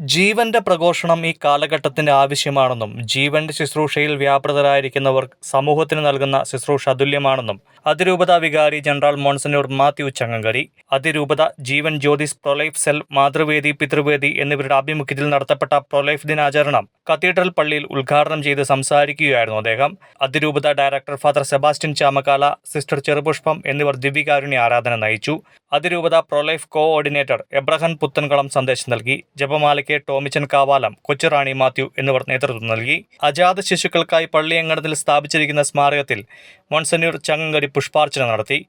ജീവന്റെ പ്രഘോഷണം ഈ കാലഘട്ടത്തിന്റെ ആവശ്യമാണെന്നും ജീവന്റെ ശുശ്രൂഷയിൽ വ്യാപൃതരായിരിക്കുന്നവർ സമൂഹത്തിന് നൽകുന്ന ശുശ്രൂഷ അതുല്യമാണെന്നും അതിരൂപത വികാരി ജനറൽ മോൺസിഞ്ഞോർ മാത്യു ചങ്ങങ്കരി, അതിരൂപത ജീവൻ ജ്യോതിസ് പ്രൊലൈഫ് സെൽ, മാതൃവേദി, പിതൃവേദി എന്നിവരുടെ ആഭിമുഖ്യത്തിൽ നടത്തപ്പെട്ട പ്രൊലൈഫ് ദിനാചരണം കത്തീഡ്രൽ പള്ളിയിൽ ഉദ്ഘാടനം ചെയ്ത് സംസാരിക്കുകയായിരുന്നു അദ്ദേഹം. അതിരൂപത director father Sebastian Chamakkala, sister Cherupushpam എന്നിവർ ദിവ്യകാരുണ്യ ആരാധന നയിച്ചു. അതിരൂപത പ്രൊലൈഫ് കോഓർഡിനേറ്റർ എബ്രഹാം പുത്തൻകളം സന്ദേശം നൽകി. ജപമാലയ്ക്ക് ടോമിച്ചൻ കാവാലം, കൊച്ചുറാണി മാത്യു എന്നിവർ നേതൃത്വം നൽകി. അജാത ശിശുക്കൾക്കായി പള്ളിയങ്കണത്തിൽ സ്ഥാപിച്ചിരിക്കുന്ന സ്മാരകത്തിൽ മോൺസിഞ്ഞോർ ചങ്ങങ്കരി പുഷ്പാർച്ചന നടത്തി.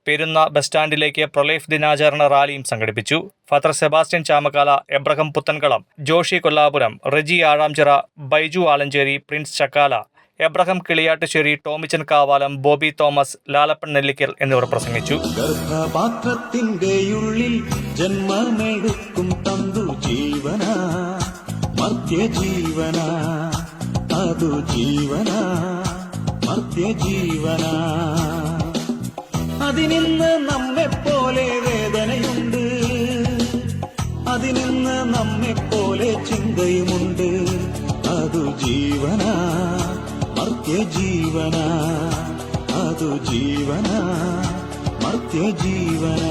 പെരുന്ന ബസ് സ്റ്റാൻഡിലേക്ക് പ്രൊലൈഫ് ദിനാചരണ റാലിയും സംഘടിപ്പിച്ചു. Father Sebastian Chamakkala, Abraham Puthenkalam, Joshi Kollapuram, Reji Azhamchira, Baiju Alancherry, Prince Chakkala, Abraham Kiliyattusserry, Tomichan Kavalam, Bobby Thomas, Lalappan Nellickal എന്നിവർ പ്രസംഗിച്ചു. ഗർഭപാത്രത്തിന്റെയുള്ളിൽ ജന്മമെടുക്കും തന്തു ജീവന, മർത്യജീവന, അതു ജീവന, മർത്യജീവന. അതിനിന്ന് നമ്മെപ്പോലെ വേദനയുണ്ട്, അതിനിന്ന് നമ്മെപ്പോലെ ചിന്തയുമുണ്ട്. അതു ജീവന, മർത്യജീവന, അതു ജീവന, മർത്യജീവന.